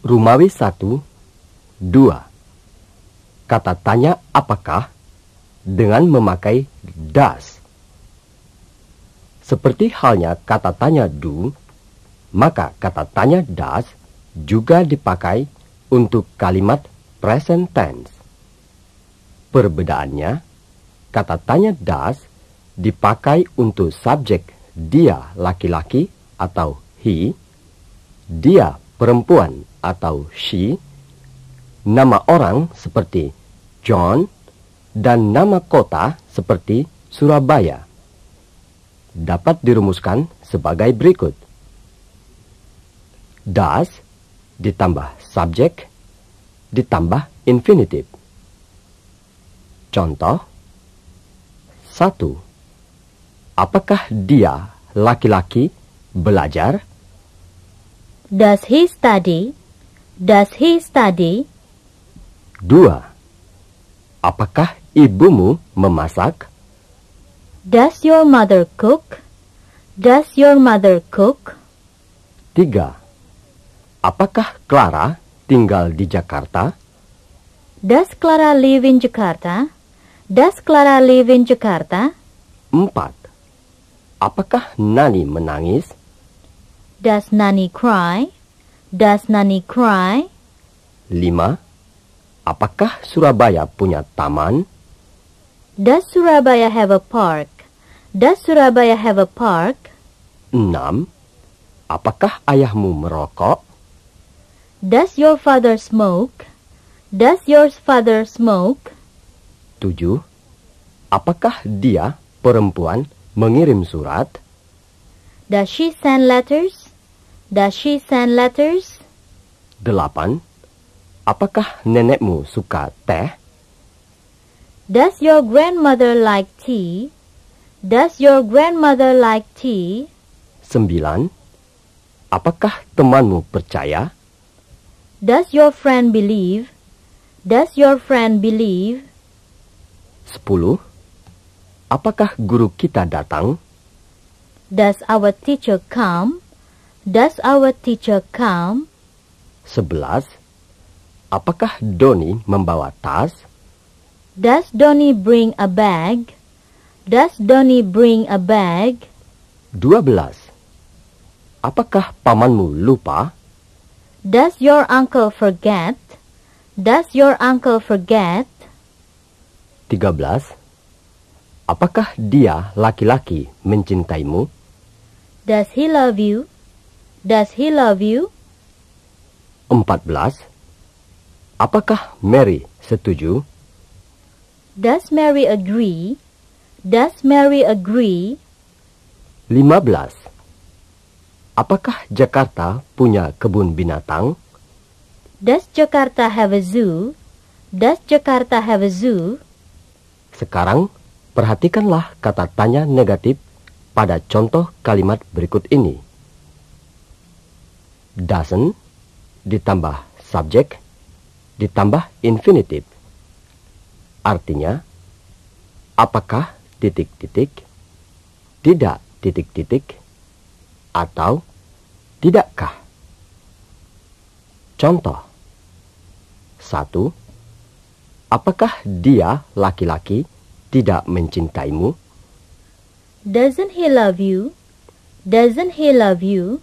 Rumawi 1, 2. Kata tanya apakah dengan memakai does. Seperti halnya kata tanya do, maka kata tanya does juga dipakai untuk kalimat present tense. Perbedaannya, kata tanya does dipakai untuk subjek dia laki-laki atau he, dia perempuan atau she, nama orang seperti John, dan nama kota seperti Surabaya. Dapat dirumuskan sebagai berikut. Does ditambah subjek ditambah infinitive. Contoh 1. Apakah dia laki-laki belajar? Does he study? Does he study? 2. Apakah ibumu memasak? Does your mother cook? Does your mother cook? 3. Apakah Clara tinggal di Jakarta? Does Clara live in Jakarta? Does Clara live in Jakarta? 4. Apakah Nani menangis? Does Nani cry? Does Nani cry? 5. Apakah Surabaya punya taman? Does Surabaya have a park? Does Surabaya have a park? 6. Apakah ayahmu merokok? Does your father smoke? Does your father smoke? 7. Apakah dia, perempuan, mengirim surat? Does she send letters? Does she send letters? 8. Apakah nenekmu suka teh? Does your grandmother like tea? Does your grandmother like tea? 9. Apakah temanmu percaya? Does your friend believe? Does your friend believe? 10. Apakah guru kita datang? Does our teacher come? Does our teacher come? 11. Apakah Doni membawa tas? Does Donnie bring a bag? Does Donnie bring a bag? 12. Apakah pamanmu lupa? Does your uncle forget? Does your uncle forget? 13. Apakah dia laki-laki mencintaimu? Does he love you? Does he love you? 14. Apakah Mary setuju? Does Mary agree? Does Mary agree? 15. Apakah Jakarta punya kebun binatang? Does Jakarta have a zoo? Does Jakarta have a zoo? Sekarang, perhatikanlah kata tanya negatif pada contoh kalimat berikut ini. Doesn't ditambah subjek ditambah infinitive. Artinya, apakah titik-titik, tidak titik-titik, atau tidakkah. Contoh 1. Apakah dia laki-laki tidak mencintaimu? Doesn't he love you? Doesn't he love you?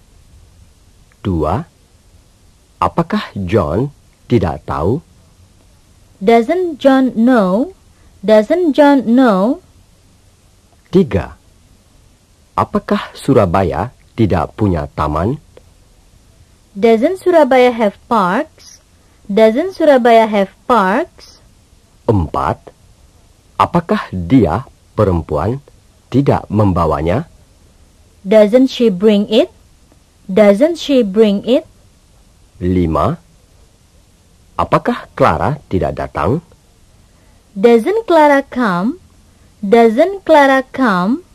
2. Apakah John tidak tahu? Doesn't John know? Doesn't John know? 3. Apakah Surabaya tidak punya taman? Doesn't Surabaya have parks? Doesn't Surabaya have parks? 4. Apakah dia, perempuan, tidak membawanya? Doesn't she bring it? Doesn't she bring it? 5. Apakah Clara tidak datang? Doesn't Clara come? Doesn't Clara come?